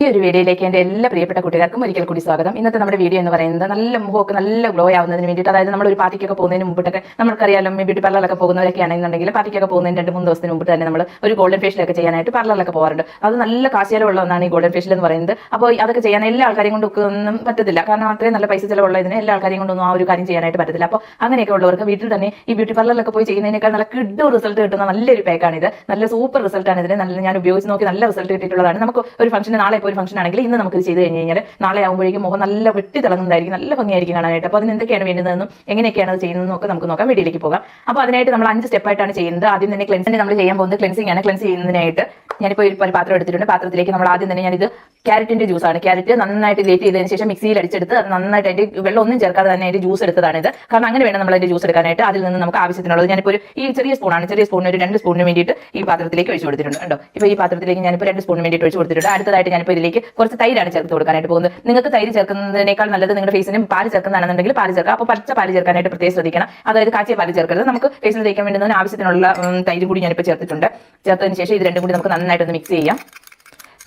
ഈ ഒരു വീഡിയോയിലേക്ക് എൻ്റെ എല്ലാ പ്രിയപ്പെട്ട കുട്ടികൾക്കും ഒരിക്കൽ കൂടി സ്വാഗതം. ഇന്നത്തെ നമ്മുടെ വീഡിയോ എന്ന് പറയുന്നത് നല്ല മുഖമൊക്കെ നല്ല ഗ്ലോ ആവുന്നതിന് വേണ്ടിയിട്ട്, അതായത് നമ്മൾ ഒരു പാർട്ടിക്കൊക്കെ പോകുന്നതിന് മുമ്പിട്ടൊക്കെ നമുക്കറിയാലോ, ബ്യൂട്ടി പാർലറിലൊക്കെ പോകുന്നവരൊക്കെ ആണെന്നുണ്ടെങ്കിൽ പാർട്ടിക്കൊക്കെ പോകുന്നതിന് 2-3 ദിവസത്തിന് മുമ്പ് തന്നെ നമ്മൾ ഒരു ഗോൾഡൻ ഫേഷ്യലൊക്കെ ചെയ്യാനായിട്ട് പാർലറിലൊക്കെ പോകാറുണ്ട്. അത് നല്ല കാശിയാലുള്ള ഒന്നാണ് ഈ ഗോൾഡൻ ഫേഷ്യൽ എന്ന് പറയുന്നത്. അപ്പോൾ അതൊക്കെ ചെയ്യാൻ എല്ലാ ആൾക്കാരെയും കൊണ്ടൊന്നും പറ്റത്തില്ല, കാരണം അത്രയും നല്ല പൈസ ചിലവുള്ള ഇതിന് എല്ലാ ആൾക്കാരെയും കൊണ്ടൊന്നും ആ ഒരു കാര്യം ചെയ്യാനായിട്ട് പറ്റത്തില്ല. അപ്പോൾ അങ്ങനെയൊക്കെ ഉള്ളവർക്ക് വീട്ടിൽ തന്നെ ഈ ബ്യൂട്ടി പാർലറിലൊക്കെ പോയി ചെയ്യുന്നതിനേക്കാൾ നല്ല കിഡ് റിസൾട്ട് കിട്ടുന്ന നല്ലൊരു പാക്കാണിത്. നല്ല സൂപ്പർ റിസൾട്ടാണ് ഇതിന്. നല്ല ഞാൻ ഉപയോഗിച്ച് നോക്കി നല്ല റിസൾട്ട് കിട്ടിയിട്ടുള്ളതാണ്. നമുക്ക് ഒരു ഫംഗ്ഷന് നാളെ ഇപ്പോൾ ഒരു ഫംഗ്ഷൻ ആണെങ്കിൽ ഇന്ന് നമുക്ക് ചെയ്ത് കഴിഞ്ഞ് കഴിഞ്ഞാൽ നാളെ ആകുമ്പോഴേക്കും മുഖം നല്ല വെട്ടി തിളങ്ങുന്നതായിരിക്കും, നല്ല ഭംഗിയായിരിക്കും കാണാനായിട്ട്. അപ്പോൾ അതിന് എന്തൊക്കെയാണ് വേണ്ടുന്നതെന്നും എങ്ങനെയൊക്കെയാണ് അത് ചെയ്യുന്നതെന്നൊക്കെ നമുക്ക് നോക്കാം. വീഡിയോയിലേക്ക് പോകാം. അപ്പോൾ അതിനായിട്ട് നമ്മൾ 5 സ്റ്റെപ്പായിട്ടാണ് ചെയ്യുന്നത്. ആദ്യം തന്നെ ക്ലെൻസിങ് നമ്മൾ ചെയ്യാൻ പോകുന്നത് ക്ലെൻസിങ് ആണ്. ക്ലെൻസ് ചെയ്യുന്നതിനായിട്ട് ഞാനിപ്പോൾ ഒരു പാത്രം എടുത്തിട്ടുണ്ട്. പാത്രത്തിലേക്ക് നമ്മൾ ആദ്യം തന്നെ ഞാനിത് ക്യാരറ്റിന്റെ ജ്യൂസാണ്. ക്യാരറ്റ് നന്നായിട്ട് ഗ്രേറ്റ് ചെയ്തതിന് ശേഷം മിക്സിയിൽ അടിച്ചെടുത്ത് അത് നന്നായിട്ട് അതിന്റെ വെള്ളം ഒന്നും ചേർക്കാതെ തന്നെ അതിന്റെ ജ്യൂസ് എടുത്തതാണിത്. കാരണം അങ്ങനെ വേണം നമ്മൾ അതിന്റെ ജ്യൂസ് എടുക്കാനായിട്ട്. അതിൽ നിന്ന് നമുക്ക് ആവശ്യത്തിനുള്ളത് ഞാനിപ്പോൾ ഈ ചെറിയ സ്പൂണിന് ഒരു 2 സ്പൂണിന് വേണ്ടിയിട്ട് ഈ പാത്രത്തിലേക്ക് ഒഴിച്ചു കൊടുത്തിട്ടുണ്ട്. കണ്ടോ, ഇപ്പോൾ ഈ പാത്രത്തിലേക്ക് ഞാനിപ്പോൾ 2 സ്പൂണിന് വേണ്ടിയിട്ട് ഒഴിച്ചു കൊടുത്തിട്ടുണ്ട്. അടുത്തതായിട്ട് ഞാനിപ്പോൾ ഇതിലേക്ക് കുറച്ച് തൈരാണ് ചേർത്ത് കൊടുക്കാനായിട്ട് പോകുന്നത്. നിങ്ങൾക്ക് തൈര് ചേർക്കുന്നതിനേക്കാൾ നല്ലത് നിങ്ങളുടെ ഫേസിനും പാല് ചേർക്കുന്നതാണെന്നുണ്ടെങ്കിൽ പാല് ചേർക്കുക. അപ്പോൾ പച്ച പാല് ചേർക്കാനായിട്ട് പ്രത്യേകം ശ്രദ്ധിക്കണം. അതായത് കാച്ചിയ പാല് ചേർക്കരുത്. നമുക്ക് ഫേസിൽ തേക്കാൻ വേണ്ടുന്നതിന് ആവശ്യത്തിനുള്ള തൈര് കൂടി ഞാനിപ്പോൾ ചേർത്തിട്ടുണ്ട്. ചേർത്തതിന് ശേഷം ഇത് രണ്ടും കൂടി നമുക്ക് നന്നായിട്ടൊന്ന് മിക്സ് ചെയ്യാം.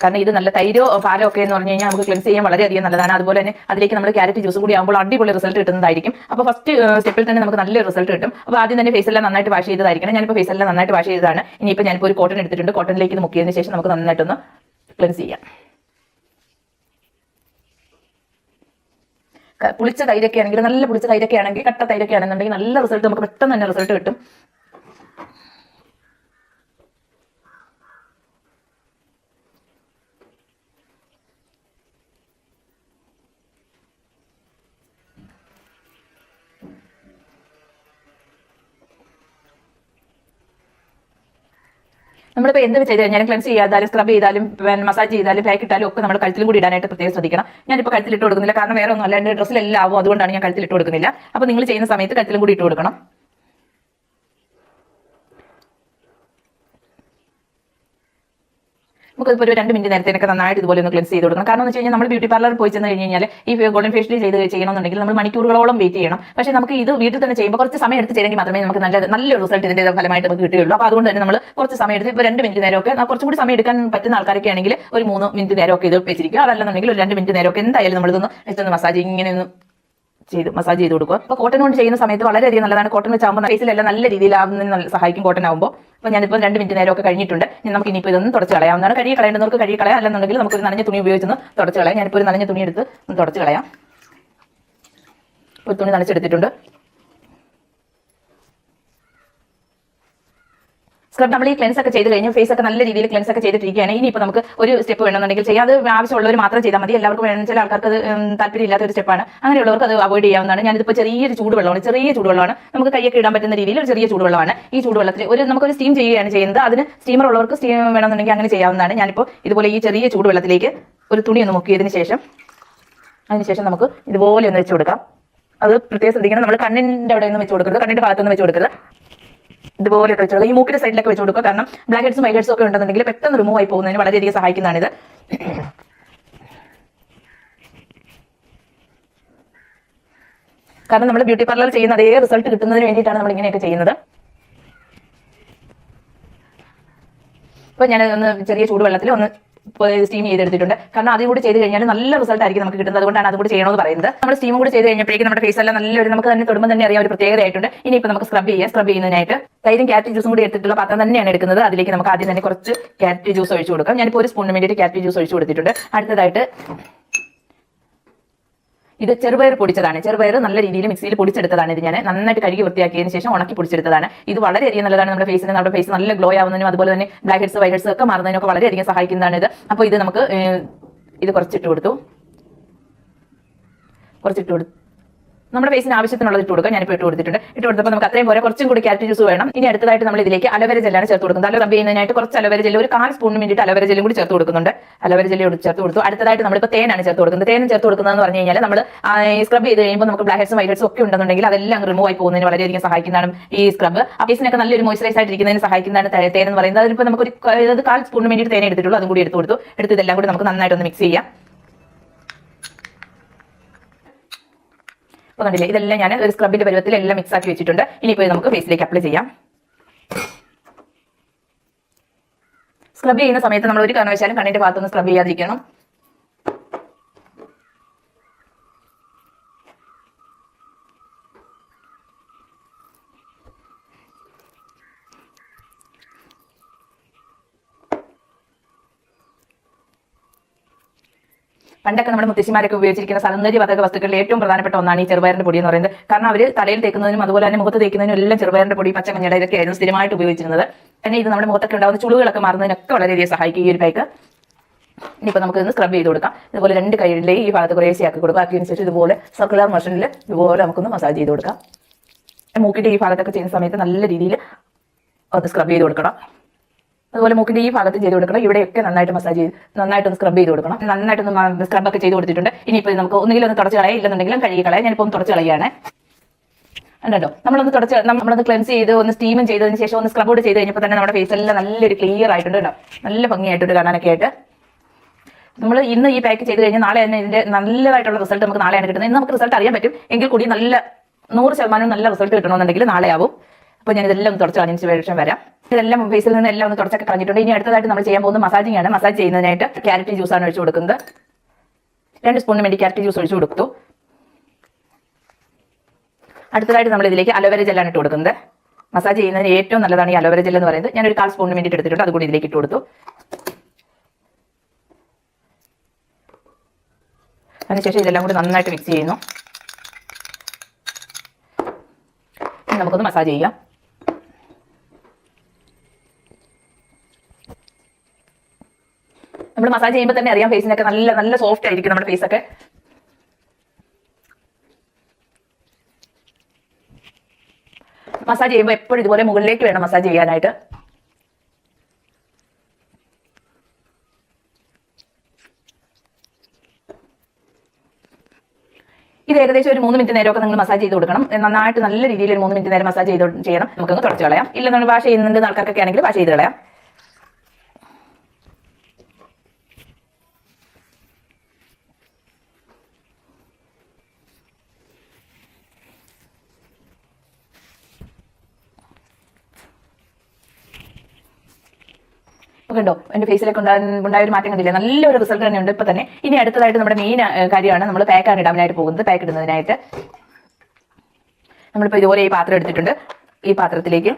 കാരണം ഇത് നല്ല തൈരോ പാലോ ഒക്കെ എന്ന് പറഞ്ഞു കഴിഞ്ഞാൽ നമുക്ക് ക്ലെൻസ് ചെയ്യാൻ വളരെയധികം നല്ലതാണ്. അതുപോലെ തന്നെ അതിലേക്ക് നമ്മൾ ക്യാരറ്റ് ജ്യൂസ് കൂടി ആകുമ്പോൾ അടിപൊളി റിസൾട്ട് കിട്ടുന്നതായിരിക്കും. അപ്പോൾ ഫസ്റ്റ് സ്റ്റെപ്പിൽ തന്നെ നമുക്ക് നല്ലൊരു റിസൾട്ട് കിട്ടും. അപ്പോൾ ആദ്യം തന്നെ ഫേസെല്ലാം നന്നായിട്ട് വാഷ് ചെയ്തതായിരിക്കണം. ഞാനിപ്പോൾ ഫേസെല്ലാം നന്നായിട്ട് വാഷ് ചെയ്തതാണ്. ഇനിയിപ്പോൾ ഞാനിപ്പോൾ ഒരു കോട്ടൺ എടുത്തിട്ടുണ്ട്. കോട്ടണിലേക്ക് ഇത് മുക്കിയതിന് ശേഷം നമുക്ക് നന്നായിട്ടൊന്ന് ക്ലെൻസ് ചെയ്യാം. പുളിച്ച തൈരൊക്കെ ആണെങ്കിൽ, നല്ല പുളിച്ച തൈരൊക്കെ ആണെങ്കിൽ, കട്ട തൈരൊക്കെ ആണെന്നുണ്ടെങ്കിൽ നല്ല റിസൾട്ട് നമുക്ക് പെട്ടെന്ന് തന്നെ റിസൾട്ട് കിട്ടും. നമ്മളിപ്പോൾ എന്ത് ചെയ്ത് കഴിഞ്ഞാലും ക്ലെൻസ് ചെയ്താലും സ്ക്രബ് ചെയ്താലും മസാജ് ചെയ്താലും പാക്ക് ഇട്ടാലും ഒക്കെ നമ്മൾ കഴുത്തിലും കൂടി ഇടാനായിട്ട് പ്രത്യേകം ശ്രദ്ധിക്കണം. ഞാനിപ്പോൾ കഴുത്തിലിട്ട് കൊടുക്കുന്നില്ല, കാരണം വേറെ ഒന്നും അല്ല, എൻ്റെ ഡ്രസ്സിലെല്ലാം ആവും, അതുകൊണ്ടാണ് ഞാൻ കഴുത്തിലിട്ട് കൊടുക്കുന്നില്ല. അപ്പോൾ നിങ്ങൾ ചെയ്യുന്ന സമയത്ത് കഴുത്തിലും കൂടി ഇട്ട് കൊടുക്കണം. നമുക്കിപ്പോൾ ഒരു 2 മിനിറ്റ് നേരത്തേക്ക് നന്നായിട്ട് ഇതുപോലെ ഒന്ന് ക്ലെൻസ് ചെയ്ത് കൊടുക്കണം. കാരണം എന്ന് വെച്ച് കഴിഞ്ഞാൽ നമ്മൾ ബ്യൂട്ടി പാർലറിൽ പോയി ചെന്ന് കഴിഞ്ഞാൽ ഈ ഗോൾഡൻ ഫേഷ്യൽ ചെയ്യണമെന്നുണ്ടെങ്കിൽ നമ്മൾ മണിക്കൂറുകളോളം വെയിറ്റ് ചെയ്യണം. പക്ഷേ നമുക്ക് ഇത് വീട്ടിൽ തന്നെ ചെയ്യുമ്പോൾ കുറച്ച് സമയം എടുത്ത് ചെയ്തെങ്കിൽ മാത്രമേ നമുക്ക് നല്ലൊരു റിസൾട്ട് ഇതിന്റെ ഫലമായിട്ട് നമുക്ക് കിട്ടുകയുള്ളൂ. അപ്പോൾ അതുകൊണ്ട് തന്നെ നമ്മൾ കുറച്ച് സമയം എടുത്ത് ഇപ്പോൾ 2 മിനിറ്റ് നേരമൊക്കെ, കുറച്ചും കൂടി സമയം എടുക്കാൻ പറ്റുന്ന ആൾക്കാരൊക്കെ ആണെങ്കിൽ ഒരു 3 മിനിറ്റ് നേരമൊക്കെ ഇത് വെച്ചിരിക്കുക. അതല്ലെന്നുണ്ടെങ്കിൽ ഒരു 2 മിനിറ്റ് നേരമൊക്കെ എന്തായാലും നമ്മളിതൊന്ന് മസാജ് മസാജ് ചെയ്ത് കൊടുക്കുക. അപ്പോൾ കോട്ടൺ കൊണ്ട് ചെയ്യുന്ന സമയത്ത് വളരെയധികം നല്ലതാണ്. കോട്ടൺ വെച്ചാകുമ്പോൾ ഫേസിലെല്ലാം നല്ല രീതിയിലാവുന്നതിന് സഹായിക്കും കോട്ടൺ ആകുമ്പോൾ. അപ്പോൾ ഞാനിപ്പോൾ 2 മിനിറ്റ് നേരമൊക്കെ കഴിഞ്ഞിട്ടുണ്ട്. നമുക്ക് ഇനിയിപ്പോൾ ഇതൊന്നും തുടച്ച് കളയാവുന്നതാണ്. കഴുകി കളയേണ്ടവർക്ക് കഴുകി കളയാം, അല്ലെന്നുണ്ടെങ്കിൽ നമുക്ക് ഒരു നനഞ്ഞ തുണി ഉപയോഗിച്ചൊന്ന് തുടച്ച് കളയാം. ഞാനിപ്പോൾ ഒരു നനഞ്ഞ തുണി എടുത്ത് തുടച്ച് കളയാം. ഒരു തുണി നനച്ചെടുത്തിട്ടുണ്ട്. സ്ക്രബ് നമ്മൾ ഈ ക്ലെൻസ് ഒക്കെ ചെയ്ത് കഴിഞ്ഞ് ഫേസ് ഒക്കെ നല്ല രീതിയിൽ ക്ലെൻസ് ഒക്കെ ചെയ്തിട്ടിരിക്കുകയാണ്. ഇനിയിപ്പോൾ നമുക്ക് ഒരു സ്റ്റെപ്പ് വേണമെന്നുണ്ടെങ്കിൽ ചെയ്യാം. അത് ആവശ്യമുള്ളവർ മാത്രം ചെയ്താൽ മതി. എല്ലാവർക്കും വേണം, ചില ആൾക്കാർക്ക് അത് താല്പര്യമില്ലാത്ത ഒരു സ്റ്റെപ്പാണ്. അങ്ങനെയുള്ളവർക്ക് അത് അവോയ്ഡ് ചെയ്യാവുന്നതാണ്. ഞാനിതിപ്പോൾ ചെറിയ ചൂടുവെള്ളമാണ്, നമുക്ക് കൈയൊക്കെ ഇടാൻ പറ്റുന്ന രീതിയിൽ ഒരു ചെറിയ ചൂടുവെള്ളമാണ്. ഈ ചൂടുവെള്ളത്തിൽ നമുക്കൊരു സ്റ്റീം ചെയ്യുകയാണ് ചെയ്യുന്നത്. അതിന് സ്റ്റീമർ ഉള്ളവർക്ക് സ്റ്റീം വേണമെന്നുണ്ടെങ്കിൽ അങ്ങനെ ചെയ്യാവുന്നതാണ്. ഞാനിപ്പോൾ ഇതുപോലെ ഈ ചെറിയ ചൂടുവെള്ളത്തിലേക്ക് ഒരു തുണി ഒന്ന് മുക്കിയതിന് ശേഷം നമുക്ക് ഇതുപോലെ ഒന്ന് വെച്ച് കൊടുക്കാം. അത് പ്രത്യേകം ശ്രദ്ധിക്കണം. നമ്മൾ കണ്ണിൻ്റെ അവിടെ ഒന്നും വെച്ച് കൊടുക്കരുത്, കണ്ണിൻ്റെ ഭാഗത്തൊന്നും വെച്ച് കൊടുക്കരുത്. ഇതുപോലെ വെച്ച് കൊടുക്കുക. ഈ മൂക്കിന്റെ സൈഡിലൊക്കെ വെച്ച് കൊടുക്കുക. കാരണം ബ്ലാക്ക് ഹെഡ്സും വൈറ്റ് ഹെഡ്സും ഒക്കെ ഉണ്ടെന്നുണ്ടെങ്കിൽ പെട്ടെന്ന് റിമൂവ് ആയി പോകുന്നതിന് വളരെയധികം സഹായിക്കുന്നതാണിത്. കാരണം നമ്മൾ ബ്യൂട്ടി പാർലർ ചെയ്യുന്ന അതേ റിസൾട്ട് കിട്ടുന്നതിന് വേണ്ടിയിട്ടാണ് നമ്മൾ ഇങ്ങനെയൊക്കെ ചെയ്യുന്നത്. അപ്പോൾ ഞാൻ ഒന്ന് ചെറിയ ചൂടുവെള്ളത്തിൽ ഒന്ന് സ്റ്റീം ചെയ്തെടുത്തിട്ടുണ്ട്. കാരണം അതും കൂടി ചെയ്ത് കഴിഞ്ഞാൽ നല്ല റിസൾട്ട് ആയിരിക്കും നമുക്ക് കിട്ടുന്നത്. അതുകൊണ്ടാണ് അതും കൂടി ചെയ്യണമെന്ന് പറയുന്നത്. നമ്മൾ സ്റ്റീം കൂടി ചെയ്ത് കഴിഞ്ഞപ്പോഴേക്കും നമ്മുടെ ഫേസ് എല്ലാം നല്ലൊരു, നമുക്ക് തന്നെ തൊടുമ്പോൾ തന്നെ അറിയാം, ഒരു പ്രത്യേകതയായിട്ടുണ്ട്. ഇനിയിപ്പോൾ നമുക്ക് സ്ക്രബ് ചെയ്യുന്നതിനായിട്ട് തൈരും ക്യാരറ്റ് ജ്യൂസും കൂടി എടുത്തിട്ടുള്ള പാത്രം തന്നെയാണ് എടുക്കുന്നത്. അതിലേക്ക് നമുക്ക് ആദ്യം തന്നെ കുറച്ച് ക്യാരറ്റ് ജ്യൂസ് ഒഴിച്ചു കൊടുക്കാം. ഞാനിപ്പോൾ ഒരു സ്പൂണിന് വേണ്ടിയിട്ട് ക്യാരറ്റ് ജ്യൂസ് ഒഴിച്ചു കൊടുത്തിട്ടുണ്ട്. അടുത്തതായിട്ട് ഇത് ചെറുപയർ പൊടിച്ചതാണ്. ചെറുപയർ നല്ല രീതിയിൽ മിക്സിയിൽ പൊടിച്ചെടുത്തതാണ്. ഇത് ഞാൻ നന്നായിട്ട് കഴുകി വൃത്തിയാക്കിയതിന് ശേഷം ഉണക്കി പൊടിച്ചെടുത്തതാണ്. ഇത് വളരെയധികം നല്ലതാണ്. നമ്മുടെ ഫേസിന്, നമ്മുടെ ഫേസ് നല്ല ഗ്ലോ ആവുന്നതിനും അതുപോലെ തന്നെ ബ്ലാക്ക് ഹെഡ്സ് വൈറ്റ് ഹെഡ്സ് ഒക്കെ മാറുന്നതിനൊക്കെ വളരെയധികം സഹായിക്കുന്നതാണ് ഇത്. അപ്പോൾ ഇത് നമുക്ക് കുറച്ചിട്ട് കൊടുത്തു. നമ്മുടെ ഫേസിന് ആവശ്യത്തിനുള്ളത് ഇട്ട് കൊടുക്കുക. ഞാനിപ്പോൾ ഇട്ട് കൊടുത്തപ്പോൾ നമുക്ക് അത്രയും പോലെ കുറച്ചും കൂടി ക്യാരറ്റ് ജ്യൂസ് വേണം. ഇനി അടുത്തതായിട്ട് നമ്മൾ ഇതിലേക്ക് അലോവേര ജെല്ലാണ് ചേർത്ത് കൊടുക്കുന്നത്. അലോവേര ചെയ്യുന്നതിനായിട്ട് കുറച്ച് അലോവേര ജെല്ല്, ഒരു 1/4 സ്പൂണിന് വേണ്ടിയിട്ട് അലോവേര ജെല്ലും കൂടി ചേർത്ത് കൊടുക്കുന്നുണ്ട്. അലോവേര ജെല്ല് ചേർത്ത് കൊടുത്തു. അടുത്തതായിട്ട് നമ്മളിപ്പോൾ തേനാണ് ചേർത്ത് കൊടുക്കുന്നത്. തേനും ചേർത്ത് കൊടുക്കുന്നതെന്ന് പറഞ്ഞു കഴിഞ്ഞാൽ നമ്മൾ സ്ക്രബ് ചെയ്ത് കഴിയുമ്പോൾ നമുക്ക് ബ്ലാക്ക് ഹെഡ്സും വൈറ്റ് ഹെഡ്സും ഒക്കെ ഉണ്ടെന്നുണ്ടെങ്കിൽ അതെല്ലാം റിമൂവ് ആയി പോകുന്നതിന് വളരെയധികം സഹായിക്കുന്നതാണ് ഈ സ്ക്രബ്. ഫേസിനൊക്കെ നല്ലൊരു മോയ്സ്ചറൈസ് ആയിട്ടിരിക്കുന്നതിന് സഹായിക്കുന്നതാണ് തേൻ എന്ന് പറയുന്നത്. അതിനിപ്പോൾ നമുക്കൊരു 1/4 സ്പൂണിന് വേണ്ടിയിട്ട് തേൻ എടുത്തിട്ടുള്ളൂ. അതും കൂടി എടുത്ത് ഇതെല്ലാം കൂടി നമുക്ക് നന്നായിട്ടൊന്ന് മിക്സ് ചെയ്യാം. അപ്പോൾ കണ്ടില്ലേ, ഇതെല്ലാം ഞാൻ ഒരു സ്ക്രബിന്റെ പരുവത്തിൽ എല്ലാം മിക്സ് ആക്കി വെച്ചിട്ടുണ്ട്. ഇനിയിപ്പോൾ നമുക്ക് ഫേസിലേക്ക് അപ്ലൈ ചെയ്യാം. സ്ക്രബ് ചെയ്യുന്ന സമയത്ത് നമ്മൾ ഒരു കാരണവശാലും കണ്ണിന്റെ ഭാഗത്തൊന്നും സ്ക്രബ് ചെയ്യാതിരിക്കണം. പണ്ടൊക്കെ നമ്മുടെ മുത്തശ്ശിമാരൊക്കെ ഉപയോഗിച്ചിരിക്കുന്ന സൗന്ദര്യവർദ്ധക വസ്തുക്കളിൽ ഏറ്റവും പ്രധാനപ്പെട്ട ഒന്നാണ് ഈ ചെറുപയറിന്റെ പൊടി എന്ന് പറയുന്നത്. കാരണം അവർ തലയിൽ തേക്കുന്നതിനും അതുപോലെ തന്നെ മുഖത്ത് തേക്കുന്നതിനും എല്ലാം ചെറുപയറിന്റെ പൊടി, പച്ചമഞ്ഞയുടെ ഇതൊക്കെയായിരുന്നു സ്ഥിരമായിട്ട് ഉപയോഗിച്ചിരുന്നത്. പിന്നെ ഇത് നമ്മുടെ മുഖത്തൊക്കെ ഉണ്ടാകുന്ന ചുളിവുകളൊക്കെ മാറുന്നതിനൊക്കെ വളരെയധികം സഹായിക്കും ഈ ഒരു പാക്ക്. ഇനിയിപ്പോൾ നമുക്ക് ഇന്ന് സ്ക്രബ് ചെയ്ത് കൊടുക്കാം. ഇതുപോലെ 2 കൈയിലേക്ക് ഈ ഭാഗത്ത് കുറേശ്ശെ ആക്കി കൊടുക്കുക. ആക്കിയതിനു ശേഷം ഇതുപോലെ സർക്കുലർ മോഷനിൽ ഇതുപോലെ നമുക്കൊന്ന് മസാജ് ചെയ്ത് കൊടുക്കാം. മൂക്കിന്റെ ഈ ഭാഗത്തൊക്കെ ചെയ്യുന്ന സമയത്ത് നല്ല രീതിയിൽ ഒന്ന് സ്ക്രബ് ചെയ്ത് കൊടുക്കണം. അതുപോലെ മൂക്കിന്റെ ഈ ഭാഗത്ത് ചെയ്ത് കൊടുക്കണം. ഇവിടെയൊക്കെ നന്നായിട്ട് മസാജ് ചെയ്ത് നന്നായിട്ടൊന്ന് സ്ക്രബ് ചെയ്ത് കൊടുക്കണം. നന്നായിട്ടൊന്ന് സ്ക്രബൊക്കെ ചെയ്ത് കൊടുത്തിട്ടുണ്ട്. ഇനിയിപ്പോൾ നമുക്ക് ഒന്നുകിൽ ഒന്ന് തുടച്ച് കളയാം, ഇല്ലെന്നുണ്ടെങ്കിലും കഴുകി കളയാം. ഞാനിപ്പോൾ ഒന്ന് തുടച്ച് കളയാണ്. ഉണ്ടോ, നമ്മളൊന്ന് ക്ലെൻസ് ചെയ്ത് ഒന്ന് സ്റ്റീമും ചെയ്തതിന് ശേഷം ഒന്ന് സ്ക്രബ് ചെയ്ത് കഴിഞ്ഞപ്പോൾ തന്നെ നമ്മുടെ ഫേസ് എല്ലാം നല്ലൊരു ക്ലിയർ ആയിട്ടുണ്ട് കേട്ടോ. നല്ല ഭംഗിയായിട്ടുണ്ട് കാണാനൊക്കെ ആയിട്ട്. നമ്മൾ ഇന്ന് ഈ പാക്ക് ചെയ്ത് കഴിഞ്ഞാൽ നാളെ തന്നെ ഇതിന്റെ നല്ലതായിട്ടുള്ള റിസൾട്ട് നമുക്ക് നാളെയാണ് കിട്ടുന്നത്. ഇന്ന് നമുക്ക് റിസൾട്ട് അറിയാൻ പറ്റും, എങ്കിൽ കൂടി നല്ല 100% നല്ല റിസൾട്ട് കിട്ടണമെന്നുണ്ടെങ്കിൽ നാളെ ആവും. അപ്പോൾ ഞാൻ ഇതെല്ലാം ഒന്ന് തുടച്ച് കളഞ്ഞതിന് ശേഷം വരാം. ഇതെല്ലാം ഫേസിൽ നിന്ന് എല്ലാം ഒന്ന് തുടച്ചൊക്കെ കളഞ്ഞിട്ടുണ്ട്. ഇനി അടുത്തതായിട്ട് നമ്മൾ ചെയ്യാൻ പോകുന്നത് മസാജിങ് ആണ്. മസാജ് ചെയ്യുന്നതിനായിട്ട് ക്യാരറ്റ് ജ്യൂസാണ് ഒഴിച്ചു കൊടുക്കുന്നത്. 2 സ്പൂണിന് വേണ്ടി ക്യാരറ്റ് ജ്യൂസ് ഒഴിച്ചു കൊടുത്തു. അടുത്തതായിട്ട് നമ്മൾ ഇതിലേക്ക് അലോവേര ജെല്ലാണ് ഇട്ട് കൊടുക്കുന്നത്. മസാജ് ചെയ്യുന്നതിന് ഏറ്റവും നല്ലതാണ് ഈ അലോവേര ജെൽ എന്ന് പറയുന്നത്. ഞാനൊരു 1/4 സ്പൂണിന് വേണ്ടിയിട്ട് എടുത്തിട്ടുണ്ട്, അതുകൂടി ഇതിലേക്ക് ഇട്ട് കൊടുത്തു. അതിനുശേഷം ഇതെല്ലാം കൂടി നന്നായിട്ട് മിക്സ് ചെയ്യുന്നു. ഇനി നമുക്കൊന്ന് മസാജ് ചെയ്യാം. നമ്മൾ മസാജ് ചെയ്യുമ്പോൾ തന്നെ അറിയാം ഫേസിനൊക്കെ നല്ല നല്ല സോഫ്റ്റ് ആയിരിക്കും നമ്മുടെ ഫേസൊക്കെ. മസാജ് ചെയ്യുമ്പോൾ എപ്പോഴും ഇതുപോലെ മുകളിലേക്ക് വേണം മസാജ് ചെയ്യാനായിട്ട്. ഇത് ഏകദേശം ഒരു 3 മിനിറ്റ് നേരമൊക്കെ നിങ്ങൾ മസാജ് ചെയ്ത് കൊടുക്കണം. നന്നായിട്ട് നല്ല രീതിയിൽ ഒരു 3 മിനിറ്റ് നേരം മസാജ് ചെയ്യണം. നമുക്കൊന്ന് തുടച്ച് കളയാം. ഇല്ലെന്നുണ്ടെങ്കിൽ വാഷ് ചെയ്യുന്നുണ്ട് ആൾക്കാർക്കൊക്കെ ആണെങ്കിൽ വാഷ് ചെയ്ത് കളയാം. കണ്ടോ, എന്റെ ഫേസിലേക്ക് ഉണ്ടായ ഒരു മാറ്റം കണ്ടില്ലേ? നല്ലൊരു റിസൾട്ട് തന്നെയുണ്ട് ഇപ്പൊ തന്നെ. ഇനി അടുത്തതായിട്ട് നമ്മുടെ മെയിൻ കാര്യമാണ് നമ്മൾ പാക്കാണ് ഇടാനായിട്ട് പോകുന്നത്. പാക്ക് ഇടുന്നതിനായിട്ട് നമ്മളിപ്പോൾ ഇതുപോലെ ഈ പാത്രം എടുത്തിട്ടുണ്ട്. ഈ പാത്രത്തിലേക്ക്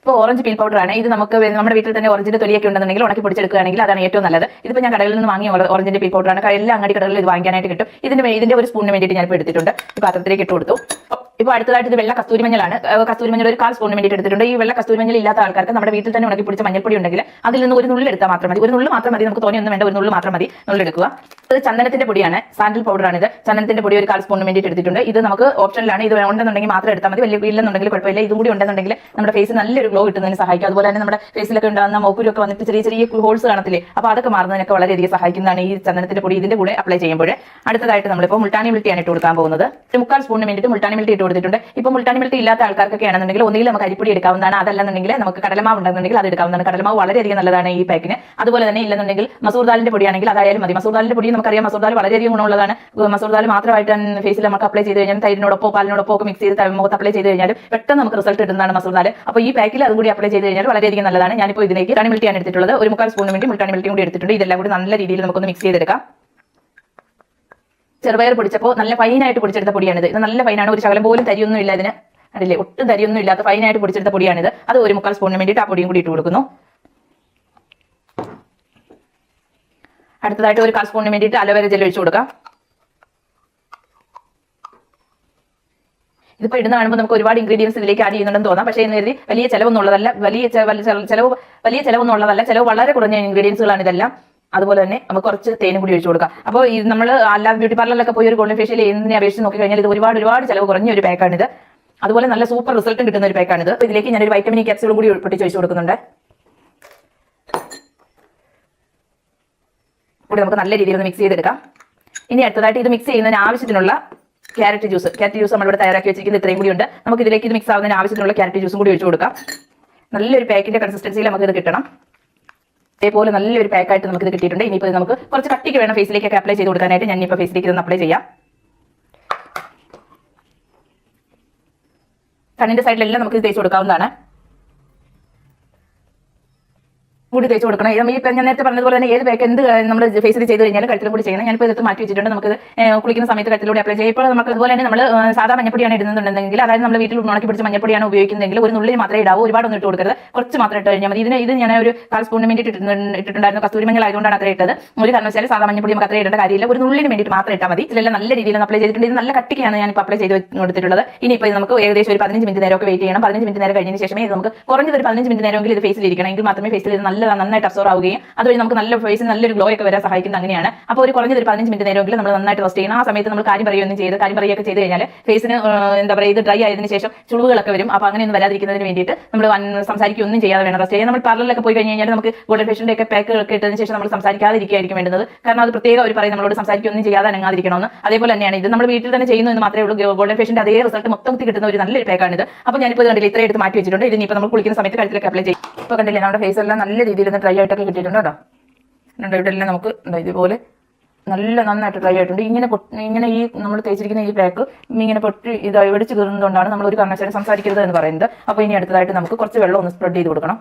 ഇപ്പോൾ ഓറഞ്ച് പീൽ പൗഡർ ആണ്. ഇത് നമുക്ക് നമ്മുടെ വീട്ടിൽ തന്നെ ഓറഞ്ചിന്റെ തൊലിയൊക്കെ ഉണ്ടെന്നുണ്ടെങ്കിൽ ഉണക്കി പൊടിച്ചെടുക്കുകയാണെങ്കിൽ അതാണ് ഏറ്റവും നല്ലത്. ഇതിപ്പോൾ ഞാൻ കടകളിൽ നിന്ന് വാങ്ങിയ ഓറഞ്ചിന്റെ പീൽ പൗഡർ ആണ്. എല്ലാ അങ്ങാടി കടകളിൽ ഇത് വാങ്ങിക്കാനായിട്ട് കിട്ടും. ഇതിന്റെ ഒരു സ്പൂണിന് വേണ്ടിയിട്ട് ഞാനിപ്പോൾ എടുത്തിട്ടുണ്ട്. ഈ പാത്രത്തിലേക്ക് ഇട്ട് കൊടുത്തു. ഇപ്പോൾ അടുത്തതായിട്ട് ഇത് വെള്ള കസ്തൂരി മഞ്ഞളാണ്. കസ്തൂരി മഞ്ഞൾ ഒരു 1/4 സ്പൂണിന് വേണ്ടിയിട്ട് എടുത്തിട്ടുണ്ട്. ഈ വെള്ള കസ്തൂരി മഞ്ഞൾ ഇല്ലാത്ത ആൾക്കാർക്ക് നമ്മുടെ വീട്ടിൽ തന്നെ ഉണക്കി പൊടിച്ച മഞ്ഞൾപ്പൊടി ഉണ്ടെങ്കിൽ അതിൽ നിന്ന് ഒരു നുള്ളി എടുത്താൽ മാത്രം മതി. ഒരു നുള്ളി മാത്രം മതി, നമുക്ക് തോന്നിയൊന്നും വേണ്ട, ഒരു നുള്ളി മാത്രം മതി നുള്ളെടുക്കുക. ഇത് ചന്ദനത്തിന്റെ പൊടിയാണ്, സാൻഡൽ പൗഡർ ആണ്. ഇത് ചന്ദനത്തിന്റെ പൊടി ഒരു 1/4 സ്പൂണിന് വേണ്ടിയിട്ട് എടുത്തിട്ടുണ്ട്. ഇത് നമുക്ക് ഓപ്ഷനിലാണ്. ഇത് ഉണ്ടെന്നുണ്ടെങ്കിൽ മാത്രം എടുത്താൽ മതി, വലിയ ഇല്ലെന്നുണ്ടെങ്കിൽ കുഴപ്പമില്ല. ഇതും കൂടി ഉണ്ടെന്നുണ്ടെങ്കിൽ നമ്മുടെ ഫേസ് നല്ലൊരു ഗ്ലോ കിട്ടുന്നതിന് സഹായിക്കും. അതുപോലെ തന്നെ നമ്മുടെ ഫേസിലൊക്കെ ഉണ്ടാകുന്ന മോക്കൂരൊക്കെ വന്നിട്ട് ചെറിയ ചെറിയ ഹോൾസ് കാണത്തില്ലേ, അപ്പോൾ അതൊക്കെ മാറുന്നതിനൊക്കെ വളരെയധികം സഹായിക്കുന്നതാണ് ഈ ചന്ദനത്തിന്റെ പൊടി ഇതിന്റെ കൂടെ അപ്ലൈ ചെയ്യുമ്പോൾ. അടുത്തതായിട്ട് നമ്മളിപ്പോൾ മുൾട്ടാനി മിൽറ്റിയാണ് ഇട്ട് കൊടുക്കാൻ പോകുന്നത്. ഒരു 3/4 സ്പൂണിന് വേണ്ടിയിട്ട് മുൾട്ടാനി മിൽറ്റി ഇട്ട് കൊടുത്തിട്ടുണ്ട്. ഇപ്പോൾ മുൾട്ടാനി മിൽറ്റി ഇല്ലാത്ത ആൾക്കാർക്കൊക്കെ ആണെന്നുണ്ടെങ്കിൽ ഒന്നുകിൽ നമുക്ക് അരിപ്പൊടി എടുക്കാവുന്നതാണ്, അതല്ലെന്നുണ്ടെങ്കിൽ നമുക്ക് കടലമാവ് ഉണ്ടെന്നുണ്ടെങ്കിൽ അത് എടുക്കാവുന്നതാണ്. കടലമാവ് വളരെയധികം നല്ലതാണ് ഈ പാക്കിന്. അതുപോലെ തന്നെ ഇല്ലെന്നുണ്ടെങ്കിൽ മസൂർ ദാലിന്റെ പൊടിയാണെങ്കിൽ അതായാലും മതി. മസൂർ ദാലിന്റെ പൊടി നമുക്കറിയാം, മസൂർ ദാൽ വളരെയധികം ഗുണമുള്ളതാണ്. മസൂർ ദാൽ മാത്രമായിട്ട് ഫേസിൽ നമുക്ക് അപ്ലൈ ചെയ്ത് കഴിഞ്ഞാൽ തൈരിനോടൊപ്പോ പാലിനോടൊപ്പോ ഒക്കെ മിക്സ് ചെയ്ത് മുഖത്ത് അപ്ലൈ ചെയ്ത് കഴിഞ്ഞാൽ പെട്ടെന്ന് നമുക്ക് റിസൾട്ട് കിട്ടുന്നതാണ് മസൂർ ദാൽ. അപ്പോൾ ഈ പാക്കിൽ അതും കൂടി അപ്ലൈ ചെയ്ത് കഴിഞ്ഞാൽ വളരെയധികം നല്ലതാണ്. ഞാനിപ്പോൾ ഇതിലേക്ക് മുൾട്ടാനി മിൽറ്റിയാണ് എടുത്തിട്ടുള്ളത്. ഒരു 3/4 സ്പൂണിന് വേണ്ടി മുൾട്ടാനി മിൽറ്റിയും കൂടി എടുത്തിട്ടുണ്ട്. ഇതെല്ലാം കൂടി നല്ല രീതിയിൽ നമുക്കൊന്ന് മിക്സ് ചെയ്തെടുക്കാം. ചെറുപയർ പൊടിച്ചപ്പോൾ നല്ല ഫൈനായിട്ട് പൊടിച്ചെടുത്ത പൊടിയാണിത്. ഇത് നല്ല ഫൈനാണ്, ഒരു ശകലം പോലും തരിയൊന്നും ഇല്ല ഇതിന്. അതില്ലേ, ഒട്ടും തരിയൊന്നും ഇല്ലാത്ത ഫൈനായിട്ട് പൊടിച്ചെടുത്ത പൊടിയാണിത്. അത് ഒരു 3/4 സ്പൂണിന് വേണ്ടിയിട്ട് ആ പൊടിയും കൂടി ഇട്ട് കൊടുക്കുന്നു. അടുത്തതായിട്ട് ഒരു 1/4 സ്പൂണിന് വേണ്ടിയിട്ട് അലോവേര ജെൽ ഒഴിച്ചു കൊടുക്കാം. ഇതിപ്പോൾ ഇടുന്ന കാണുമ്പോൾ നമുക്ക് ഒരുപാട് ഇൻഗ്രീഡിയൻസ് ഇതിലേക്ക് ആഡ് ചെയ്യുന്നുണ്ടെന്ന് തോന്നാം. പക്ഷേ എന്ന് കരുതി വലിയ ചിലവൊന്നുള്ളതല്ല, വലിയ ചിലവൊന്നുള്ളതല്ല. ചിലവ് വളരെ കുറഞ്ഞ ഇൻഗ്രീഡിയൻസുകളാണ് ഇതെല്ലാം. അതുപോലെ തന്നെ നമുക്ക് കുറച്ച് തേനും കൂടി ഒഴിച്ചു കൊടുക്കാം. അപ്പോൾ ഇത് നമ്മൾ അല്ലാതെ ബ്യൂട്ടി പാർലറിലൊക്കെ പോയി ഒരു ഗോൾഡൻ ഫേഷ്യൽ ചെയ്യുന്നതിനെ അപേക്ഷിച്ച് നോക്കി കഴിഞ്ഞാൽ ഇത് ഒരുപാട് ചിലവ് കുറഞ്ഞ ഒരു പാക്കാണിത്. അതുപോലെ നല്ല സൂപ്പർ റിസൾട്ടും കിട്ടുന്ന ഒരു പാക്കാണിത്. ഇതിലേക്ക് ഞാനൊരു വൈറ്റമിൻ ക്യാപ്സ്യൂളും കൂടി പൊട്ടിച്ച് ഒഴിച്ചു കൊടുക്കുന്നുണ്ട്. കൂടി നമുക്ക് നല്ല രീതിയിൽ ഒന്ന് മിക്സ് ചെയ്തെടുക്കാം. ഇനി അടുത്തതായിട്ട് ഇത് മിക്സ് ചെയ്യുന്നതിന് ആവശ്യത്തിനുള്ള ക്യാരറ്റ് ജ്യൂസ് നമ്മളിവിടെ തയ്യാറാക്കി വെച്ചിരിക്കുന്നത് ഇത്രയും കൂടി ഉണ്ട്. നമുക്ക് ഇതിലേക്ക് ഇത് മിക്സ് ആവുന്നതിന് ആവശ്യത്തിനുള്ള ക്യാരറ്റ് ജ്യൂസും കൂടി ഒഴിച്ചു കൊടുക്കാം. നല്ലൊരു പാക്കിന്റെ കൺസിസ്റ്റൻസിയിൽ നമുക്ക് ഇത് കിട്ടണം. അതേപോലെ നല്ലൊരു പാക്കായിട്ട് നമുക്ക് ഇത് കിട്ടിയിട്ടുണ്ട്. ഇനിയിപ്പോൾ നമുക്ക് കുറച്ച് കട്ടിക്ക് വേണം ഫേസിലേക്കൊക്കെ അപ്ലൈ ചെയ്ത് കൊടുക്കാനായിട്ട്. ഞാൻ ഇപ്പോൾ ഫേസിലേക്ക് ഇതൊന്ന് അപ്ലൈ ചെയ്യാം. കണ്ണിന്റെ സൈഡിലെല്ലാം നമുക്ക് ഇത് തേച്ച് കൊടുക്കാവുന്നതാണ്. കൂടി തേച്ച് കൊടുക്കണം. ഈ ഞാൻ നേരത്തെ പറഞ്ഞതുപോലെ തന്നെ ഏത് പാക്ക് എന്ത് നമ്മൾ ഫേസിൽ ചെയ്ത് കഴിഞ്ഞാൽ കഴുത്തിലും കൂടി ചെയ്യണം. ഞാനിപ്പോൾ ഇത് മാറ്റി വെച്ചിട്ടുണ്ട്. നമുക്ക് കുളിക്കുന്ന സമയത്ത് കഴുത്തിലൂടെ അപ്ലൈ ചെയ്യാം. ഇപ്പോൾ നമുക്ക് അതുപോലെ തന്നെ നമ്മൾ സാധാ മഞ്ഞപ്പൊടിയാണ് ഇടുന്നുണ്ടെങ്കിൽ, അതായത് നമ്മൾ വീട്ടിൽ ഉണക്കി പിടിച്ച മഞ്ഞപ്പൊടിയാണ് ഉപയോഗിക്കുന്നതെങ്കിൽ ഒരു നുള്ളിൽ മാത്രമേ ഇടാവൂ, ഒരുപാടൊന്നും ഇട്ട് കൊടുക്കരുത്, കുറച്ച് മാത്രം ഇട്ട് കഴിഞ്ഞാൽ മതി. ഇത് ഞാൻ ഒരു 1/4 സ്പൂണിന് വേണ്ടി ഇട്ടിട്ടുണ്ടായിരുന്നു. കസ്തൂരി മഞ്ഞൾ ആയതുകൊണ്ടാണ് അത്ര ഇട്ടത്. ഒരു കാരണവശാലും സാധാ മഞ്ഞപ്പൊടി നമുക്ക് അത്ര ഇടേണ്ട കാര്യമില്ല, ഒരു നുള്ളിന് വേണ്ടിയിട്ട് മാത്രം ഇട്ടാൽ മതി. ഇതിലെല്ലാം നല്ല രീതിയിൽ അപ്ലൈ ചെയ്തിട്ടുണ്ട്. ഇത് നല്ല കട്ടിക്കാണ് ഞാൻ ഇപ്പോൾ അപ്ലൈ ചെയ്ത് കൊടുത്തിട്ടുള്ളത്. ഇനിയിപ്പോൾ നമുക്ക് ഏകദേശം ഒരു 15 മിനിറ്റ് നേരമൊക്കെ വെയിറ്റ് ചെയ്യണം. 15 മിനിറ്റ് നേരം കഴിഞ്ഞതിന് ശേഷമേ ഇത് നമുക്ക് കുറഞ്ഞത് ഒരു 15 മിനിറ്റ് നേരമെങ്കിലും ഇത് ഫേസിൽ ഇരിക്കണം. എങ്കിൽ മാത്രമേ ഫേസിൽ ഇത് നന്നായിട്ട് അബ്സോർവ് ആവുകയും അതുവഴി നമുക്ക് നല്ല ഫേസിൽ നല്ലൊരു ഗ്ലോ ഒക്കെ വരാൻ സഹായിക്കുന്നത് അങ്ങനെയാണ്. അപ്പോൾ ഒരു കുറഞ്ഞത് ഒരു 15 മിനിറ്റ് നേരമെങ്കിലും നമ്മൾ നന്നായിട്ട് റെസ്റ്റ് ചെയ്യണം. ആ സമയത്ത് നമ്മൾ കാര്യം പറയുകയൊന്നും ചെയ്ത് കഴിഞ്ഞാൽ ഫേസിന് എന്താ പറയുക, ഇത് ഡ്രൈ ആയതിനു ശേഷം ചുളിവുകളൊക്കെ വരും. അപ്പോൾ അങ്ങനെയൊന്നും വരാതിരിക്കുന്നതിന് വേണ്ടിയിട്ട് നമ്മൾ സംസാരിക്കുകയൊന്നും ചെയ്യാതെ വേണം റെസ്റ്റ് ചെയ്യാൻ. നമ്മൾ പാർലറിലൊക്കെ പോയി കഴിഞ്ഞാൽ നമുക്ക് ഗോൾഡൻ ഫേഷ്യലിന്റെ ഒക്കെ പാക്കുകളൊക്കെ ഇട്ടതിന് ശേഷം നമ്മൾ സംസാരിക്കാതിരിക്കുകയായിരിക്കും വേണ്ടത്. കാരണം അത് പ്രത്യേകം അവർ പറയും നമ്മളോട് സംസാരിക്കുകയൊന്നും ചെയ്യാതെ അനങ്ങാതിരിക്കണമെന്ന്. അതേപോലെ തന്നെയാണ് ഇത് നമ്മൾ വീട്ടിൽ തന്നെ ചെയ്യുന്നു എന്ന് മാത്രമേ ഉള്ളൂ. ഗോൾഡൻ ഫേഷ്യലിന്റെ അതേ റിസൾട്ട് മൊത്തത്തിൽ കിട്ടുന്ന ഒരു നല്ലൊരു പാക്കാണിത്. അപ്പോൾ ഞാനിപ്പോൾ കണ്ടില്ല ഇത്രയും എടുത്ത് മാറ്റി വെച്ചിട്ടുണ്ട്. ഇതിനിപ്പോൾ നമ്മൾ കുളിക്കുന്ന സമയത്ത് കഴുത്തിലൊക്കെ അപ്ലൈ ചെയ്യും. ഇപ്പോൾ കണ്ടില്ലേ നമ്മുടെ ഫേസ് എല്ലാം നല്ല രീതിയിൽ ഡ്രൈ ആയിട്ടൊക്കെ കിട്ടിയിട്ടുണ്ട് കേട്ടോ. ഇവിടെ എല്ലാം നമുക്ക് ഇതുപോലെ നന്നായിട്ട് ഡ്രൈ ആയിട്ടുണ്ട്. ഇങ്ങനെ ഈ നമ്മൾ തേച്ചിരിക്കുന്ന ഈ പാക്ക് ഇങ്ങനെ പൊട്ടി ഇത് വെടിച്ച് കീറുന്നതുകൊണ്ടാണ് നമ്മൾ ഒരു കാരണവശാലും സംസാരിക്കരുത് എന്ന് പറയുന്നത്. അപ്പോൾ ഇനി അടുത്തതായിട്ട് നമുക്ക് കുറച്ച് വെള്ളം ഒന്ന് സ്പ്രെഡ് ചെയ്ത് കൊടുക്കണം.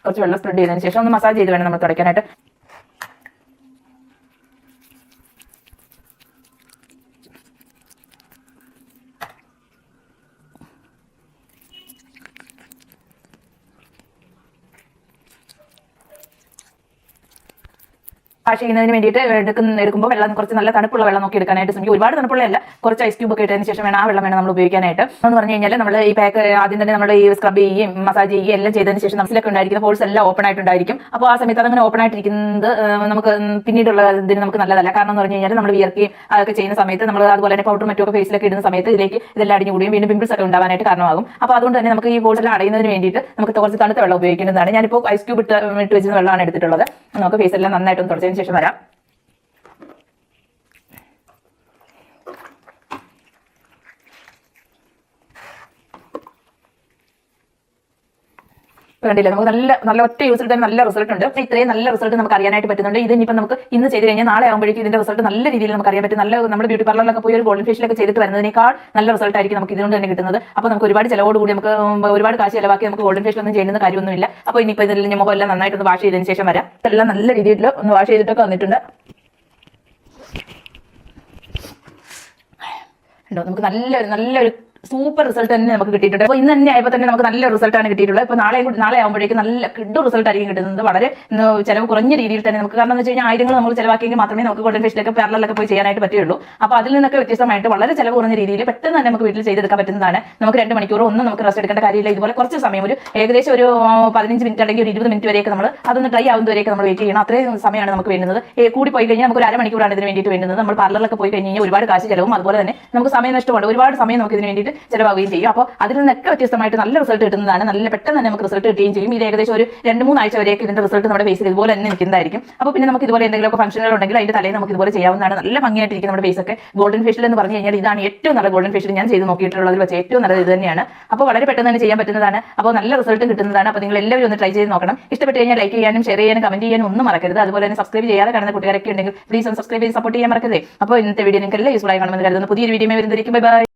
കുറച്ച് വെള്ളം സ്പ്രെഡ് ചെയ്തതിന് ശേഷം ഒന്ന് മസാജ് ചെയ്ത് വേണം നമ്മൾ തുടയ്ക്കാനായിട്ട്. വാഷ് ചെയ്യുന്നതിന് വേണ്ടിയിട്ട് എടുക്കുമ്പോൾ വെള്ളം കുറച്ച് നല്ല തണുപ്പുള്ള വെള്ളം നോക്കി എടുക്കാനായിട്ട് ശ്രമിക്കും. ഒരുപാട് തണുപ്പുള്ളതല്ല, കുറച്ച് ഐസ് ക്യൂബ് ഒക്കെ ഇട്ടതിന് ശേഷം വേണം ആ വെള്ളം നമ്മൾ ഉപയോഗിക്കാനായിട്ട്. എന്ന് പറഞ്ഞു കഴിഞ്ഞാൽ നമ്മൾ ഈ പാക്ക് ആദ്യം തന്നെ നമ്മൾ ഈ സ്ക്രബ് ചെയ്യുകയും മസാജ് ചെയ്യുകയും എല്ലാം ചെയ്തതിന് ശേഷം മനസ്സിലൊക്കെ ഉണ്ടായിരിക്കുന്ന ഹോൾസ് എല്ലാം ഓപ്പൺ ആയിട്ടുണ്ടായിരിക്കും. അപ്പോൾ ആ സമയത്ത് അതങ്ങനെ ഓപ്പൺ ആയിട്ടിരിക്കുന്നത് നമുക്ക് പിന്നീടുള്ള ഇതിന് നമുക്ക് നല്ലതല്ല. കാരണം എന്ന് പറഞ്ഞു കഴിഞ്ഞാൽ നമ്മൾ വിയർക്കുകയും അതൊക്കെ ചെയ്യുന്ന സമയത്ത് നമ്മൾ അതുപോലെ തന്നെ പൗഡർ മറ്റൊക്കെ ഫേസിലൊക്കെ ഇടുന്ന സമയത്ത് ഇതിലേക്ക് ഇതെല്ലാം അടിഞ്ഞു കൂടുകയും വീണ്ടും പിമ്പിൾസ് ഒക്കെ ഉണ്ടാവാനായിട്ട് കാരണമാകും. അപ്പോൾ അതുകൊണ്ട് തന്നെ നമുക്ക് ഈ ഹോൾസ് എല്ലാം അടയുന്നതിന് വേണ്ടിയിട്ട് നമുക്ക് കുറച്ച് തണുത്ത വെള്ളം ഉപയോഗിക്കേണ്ടതാണ്. ഞാനിപ്പോൾ ഐസ് ക്യൂബ് ഇട്ട് വെച്ചിരുന്ന വെള്ളമാണ് എടുത്തിട്ടുള്ളത്. നമുക്ക് ഫേസ് എല്ലാം നന്നായിട്ടൊന്ന് തുടച്ചതിന് ശേഷം വരാം. കണ്ടില്ല, നമുക്ക് നല്ല ഒറ്റ യൂസിൽ തന്നെ നല്ല റിസൾട്ട് ഉണ്ട്. ഇത്രയും നല്ല റിസൾട്ട് നമുക്ക് അറിയാനായിട്ട് പറ്റുന്നുണ്ട്. ഇത് ഇനിയിപ്പോൾ നമുക്ക് ഇന്ന് ചെയ്ത് കഴിഞ്ഞാൽ നാളെ ആകുമ്പോഴേക്കും ഇതിന്റെ റിസൾട്ട് നല്ല രീതിയിൽ നമുക്ക് അറിയാൻ പറ്റും. നമ്മുടെ ബ്യൂട്ടി പാർലറിലൊക്കെ പോയി ഒരു ഗോൾഡൻ ഫേഷ്യലൊക്കെ ചെയ്തിട്ട് വരുന്നതിനേക്കാൾ നല്ല റിസൾട്ട് ആയിരിക്കും നമുക്ക് ഇതുകൊണ്ട് തന്നെ കിട്ടുന്നത്. അപ്പോൾ നമുക്ക് ഒരുപാട് ചിലവോടുകൂടി നമുക്ക് ഒരുപാട് കാശ് ചിലവാക്കി നമുക്ക് ഗോൾഡൻ ഫേഷ്യൽ ഒന്നും ചെയ്യുന്ന കാര്യമൊന്നുമില്ല. അപ്പോൾ ഇനിയിപ്പോൾ ഇതിൽ നമുക്ക് എല്ലാം നന്നായിട്ടൊന്ന് വാഷ് ചെയ്തതിന് ശേഷം വരാം. എല്ലാം നല്ല രീതിയിൽ ഒന്ന് വാഷ് ചെയ്തിട്ടൊക്കെ വന്നിട്ടുണ്ട്. ഉണ്ടോ, നമുക്ക് നല്ലൊരു സൂപ്പർ റിസൾട്ട് തന്നെ നമുക്ക് കിട്ടിയിട്ടുണ്ട്. അപ്പോൾ ഇന്ന് തന്നെ ആയപ്പോൾ തന്നെ നമുക്ക് നല്ല റിസൾട്ടാണ് കിട്ടിയിട്ടുള്ളത്. ഇപ്പോൾ നാളെ ആകുമ്പോഴേക്കും നല്ല കിഡു റിസൾട്ട് ആയിരിക്കും കിട്ടുന്നത്. വളരെ ചിലവ് കുറഞ്ഞ രീതിയിൽ തന്നെ നമുക്ക്, കാരണം എന്ന് വെച്ച് കഴിഞ്ഞാൽ ആയിരങ്ങൾ നമ്മൾ ചിലവാക്കിയെങ്കിൽ മാത്രമേ നമുക്ക് ഗോൾഡൻ ഫേഷ്യലൊക്കെ പാർലറിലൊക്കെ പോയി ചെയ്യാനായിട്ട് പറ്റുള്ളൂ. അപ്പോൾ അതിൽ നിന്നൊക്കെ വ്യത്യസ്തമായിട്ട് വളരെ ചിലവ് കുറഞ്ഞ രീതിയിൽ പെട്ടെന്ന് തന്നെ നമുക്ക് വീട്ടിൽ ചെയ്തെടുക്കാൻ പറ്റുന്നതാണ്. നമുക്ക് 2 മണിക്കൂറോ ഒന്നും നമുക്ക് റെസ്റ്റ് എടുക്കേണ്ട കാര്യമില്ല. ഇതുപോലെ കുറച്ച് സമയം ഏകദേശം ഒരു 15 മിനിറ്റ് അല്ലെങ്കിൽ ഒരു 20 മിനിറ്റ് വരെയൊക്കെ നമ്മൾ അതൊന്ന് ഡ്രൈ ആവുന്നവരെയൊക്കെ നമ്മൾ വെയിറ്റ് ചെയ്യണം. അത്രയും സമയമാണ് നമുക്ക് വേണ്ടുന്നത്. കൂടി പോയി കഴിഞ്ഞാൽ നമുക്ക് ഒരു 1/2 മണിക്കൂറാണ് ഇതിന് വേണ്ടിയിട്ട് വേണ്ടുന്നത്. നമ്മൾ പാർലറിലൊക്കെ പോയി കഴിഞ്ഞാൽ ഒരുപാട് കാശ് ചിലവും അതുപോലെ തന്നെ നമുക്ക് സമയം നഷ്ടമുണ്ട്. ഒരുപാട് സമയം നമുക്ക് ഇതിന് വേണ്ടിയിട്ട് ചിലവാകുകയും ചെയ്യും. അപ്പോൾ അതിൽ നിന്നൊക്കെ വ്യത്യസ്തമായിട്ട് നല്ല റിസൾട്ട് കിട്ടുന്നതാണ്. നല്ല പെട്ടെന്ന് തന്നെ നമുക്ക് റിസൾട്ട് കിട്ടുകയും ചെയ്യും. ഇത് ഏകദേശം ഒരു 2-3 ആഴ്ച വരെയൊക്കെ ഇതിന്റെ റിസൾട്ട് നമ്മുടെ ഫേസിൽ ഇതുപോലെ തന്നെ നിൽക്കുന്നതായിരിക്കും. അപ്പോൾ പിന്നെ നമുക്ക് ഇതുപോലെ എന്തെങ്കിലുമൊക്കെ ഫംഗ്ഷനുകൾ ഉണ്ടെങ്കിൽ അതിന്റെ തലയിൽ നമുക്ക് ഇതുപോലെ ചെയ്യാവുന്നതാണ്. നല്ല ഭംഗിയായിട്ടിരിക്കും നമ്മുടെ ഫേസൊക്കെ. ഗോൾഡൻ ഫേഷ്യൽ എന്ന് പറഞ്ഞു കഴിഞ്ഞാൽ ഇതാണ് ഏറ്റവും നല്ല ഗോൾഡൻ ഫേഷ്യൽ ഞാൻ ചെയ്ത് നോക്കിയിട്ടുള്ളതിൽ വെച്ച് ഏറ്റവും നല്ലത് ഇത് തന്നെയാണ്. അപ്പോൾ വളരെ പെട്ടെന്ന് തന്നെ ചെയ്യാൻ പറ്റുന്നതാണ്. അപ്പോൾ നല്ല റിസൾട്ട് കിട്ടുന്നതാണ്. അപ്പോൾ നിങ്ങൾ എല്ലാവരും ഒന്ന് ട്രൈ ചെയ്ത് നോക്കണം. ഇഷ്ടപ്പെട്ട് കഴിഞ്ഞാൽ ലൈക്ക് ചെയ്യാനും ഷെയർ ചെയ്യാനും കമന്റ് ചെയ്യാനും ഒന്നും മറക്കരുത്. അതുപോലെ തന്നെ സബ്സ്ക്രൈബ് ചെയ്യാതെ കാണുന്ന കൂട്ടുകാരൊക്കെ ഉണ്ടെങ്കിൽ പ്ലീസ് സബ്സ്ക്രൈബ് ചെയ്ത് സപ്പോർട്ട് ചെയ്യാൻ മറക്കരുത്. അപ്പോൾ ഇന്നത്തെ വീഡിയോ നിങ്ങൾക്ക് എല്ലാം യൂസ്ഫുൾ ആയി കാണുമെന്ന് കരുതുന്നു. പുതിയൊരു വീഡിയോ വരുന്നതായിരിക്കും. Bye bye.